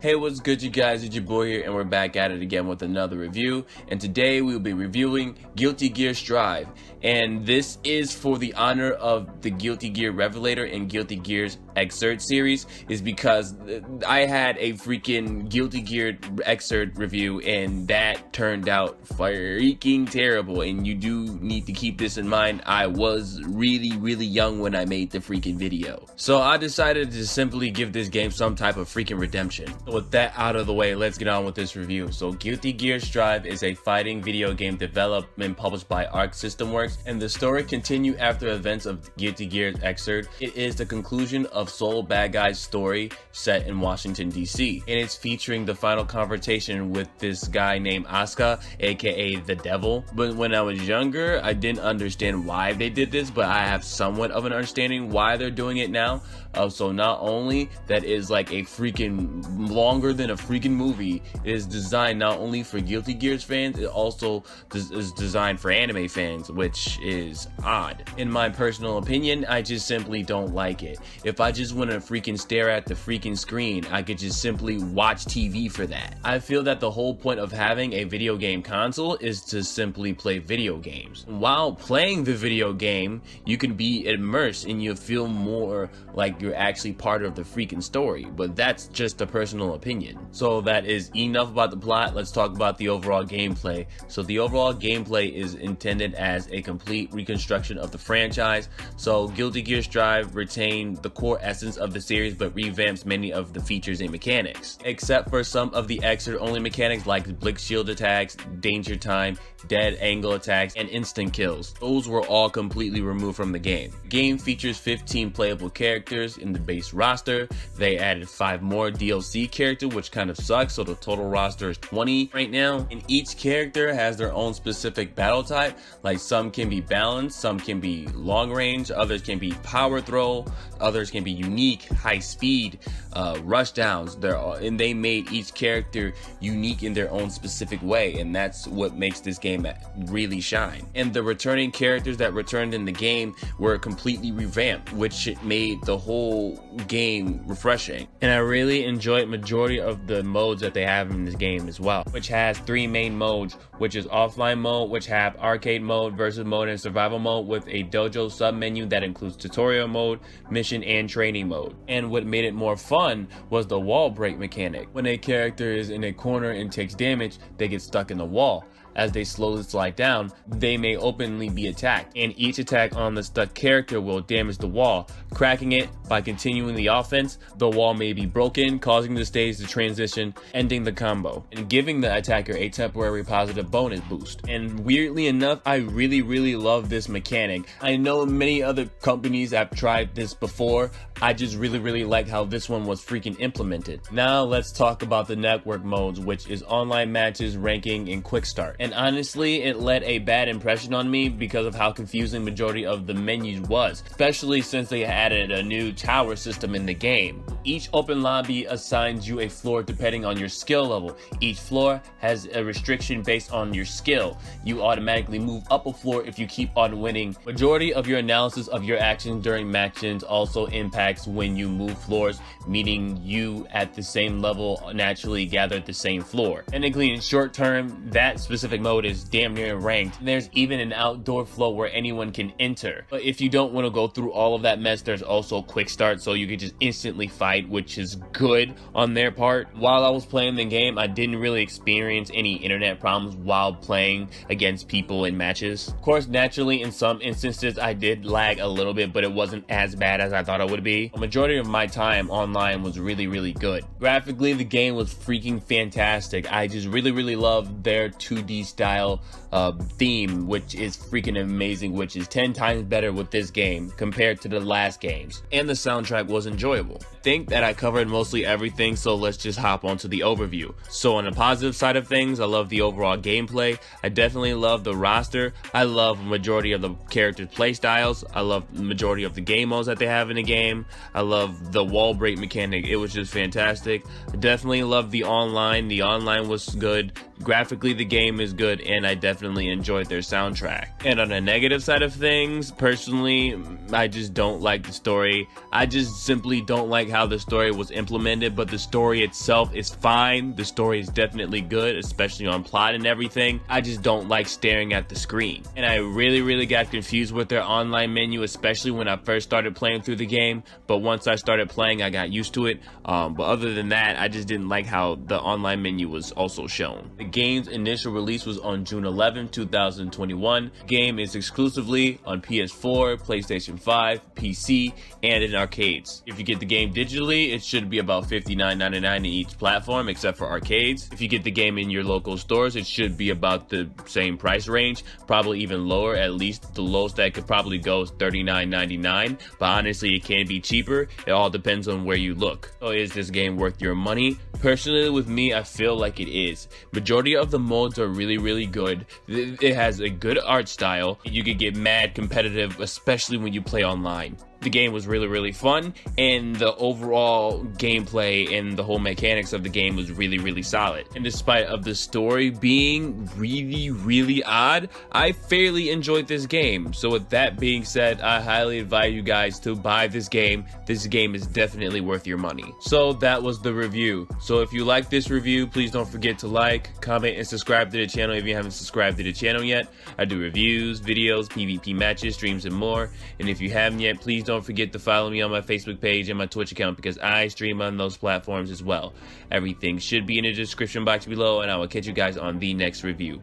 Hey, what's good, you guys? It's your boy here, and we're back at it again with another review. And today we'll be reviewing Guilty Gear Strive. And this is for the honor of the Guilty Gear Revelator and Guilty Gear's Xrd series, is because I had a freaking Guilty Gear Xrd review and that turned out freaking terrible. And you do need to keep this in mind. I was really young when I made the freaking video. So I decided to simply give this game some type of freaking redemption. With that out of the way, let's get on with this review. So Guilty Gear Strive is a fighting video game developed and published by Arc System Works, and the story continues after events of Guilty Gear Xrd. It is the conclusion of Soul Bad Guy's story set in Washington DC, and it's featuring the final confrontation with this guy named Asuka, aka the Devil. But when I was younger, I didn't understand why they did this, but I have somewhat of an understanding why they're doing it now. So not only that is like a freaking longer than a freaking movie, it is designed not only for Guilty Gears fans, it also is designed for anime fans, which is odd. In my personal opinion, I just simply don't like it. If I just want to freaking stare at the freaking screen, I could just simply watch TV for that. I feel that the whole point of having a video game console is to simply play video games. While playing the video game, you can be immersed and you feel more like you're actually part of the freaking story, but that's just a personal opinion. So that is enough about the plot. Let's talk about the overall gameplay. So the overall gameplay is intended as a complete reconstruction of the franchise. So Guilty Gear Strive retained the core essence of the series but revamps many of the features and mechanics, except for some of the Xrd only mechanics like Blink Shield attacks, Danger Time, dead angle attacks, and instant kills. Those were all completely removed from the game. The game features 15 playable characters in the base roster. They added 5 more DLC characters, which kind of sucks, so the total roster is 20 right now. And each character has their own specific battle type. Like some can be balanced, some can be long range, others can be power throw, others can be unique, high speed, rush downs. And they made each character unique in their own specific way, and that's what makes this game really shine. And the returning characters that returned in the game were completely revamped, which made the whole game refreshing. And I really enjoyed majority of the modes that they have in this game as well, which has 3 main modes, which is offline mode, which have arcade mode, versus mode, and survival mode, with a dojo sub menu that includes tutorial mode, mission, and training mode. And what made it more fun was the wall break mechanic. When a character is in a corner and takes damage, they get stuck in the wall. As they slowly slide down, they may openly be attacked, and each attack on the stuck character will damage the wall. Cracking it by continuing the offense, the wall may be broken, causing the stage to transition, ending the combo, and giving the attacker a temporary positive bonus boost. And weirdly enough, I really love this mechanic. I know many other companies have tried this before. I just really like how this one was freaking implemented. Now let's talk about the network modes, which is online matches, ranking, and quick start. And honestly, it led a bad impression on me because of how confusing majority of the menus was, especially since they added a new tower system in the game. Each open lobby assigns you a floor depending on your skill level. Each floor has a restriction based on your skill. You automatically move up a floor if you keep on winning. Majority of your analysis of your actions during matches also impacts when you move floors, meaning you at the same level naturally gather the same floor. Technically, in short term, that specific mode is damn near ranked. There's even an outdoor flow where anyone can enter. But if you don't want to go through all of that mess, there's also quick start, so you can just instantly fight, which is good on their part. While I was playing the game, I didn't really experience any internet problems while playing against people in matches. Of course, naturally, in some instances, I did lag a little bit, but it wasn't as bad as I thought it would be. A majority of my time online was really good. Graphically, the game was freaking fantastic. I just really loved their 2D style theme, which is freaking amazing, which is 10 times better with this game compared to the last games. And the soundtrack was enjoyable. I think that I covered mostly everything, so let's just hop onto the overview. So on the positive side of things, I love the overall gameplay. I definitely love the roster. I love majority of the characters' play styles. I love the majority of the game modes that they have in the game. I love the wall break mechanic. It was just fantastic. I definitely love the online. The online was good. Graphically, the game is good, and I definitely enjoyed their soundtrack. And on the negative side of things, personally, I just don't like the story. I just simply don't like how the story was implemented, but the story itself is fine. The story is definitely good, especially on plot and everything. I just don't like staring at the screen. And I really got confused with their online menu, especially when I first started playing through the game. But once I started playing, I got used to it. But other than that, I just didn't like how the online menu was also shown. The game's initial release was on June 11, 2021. The game is exclusively on PS4, PlayStation 5, PC, and in arcades. If you get the game digitally, it should be about $59.99 in each platform except for arcades. If you get the game in your local stores, it should be about the same price range, probably even lower. At least the lowest that could probably go is $39.99, but honestly it can be cheaper. It all depends on where you look. So is this game worth your money? Personally, with me, I feel like it is. Majority of the modes are really good. It has a good art style. You could get mad competitive, especially when you play online. The game was really fun, and the overall gameplay and the whole mechanics of the game was really solid. And despite of the story being really odd, I fairly enjoyed this game. So with that being said, I highly advise you guys to buy this game. This game is definitely worth your money. So that was the review. So if you like this review, please don't forget to like, comment, and subscribe to the channel if you haven't subscribed to the channel yet. I do reviews, videos, PvP matches, streams, and more. And if you haven't yet, please don't forget to follow me on my Facebook page and my Twitch account because I stream on those platforms as well. Everything should be in the description box below, and I will catch you guys on the next review.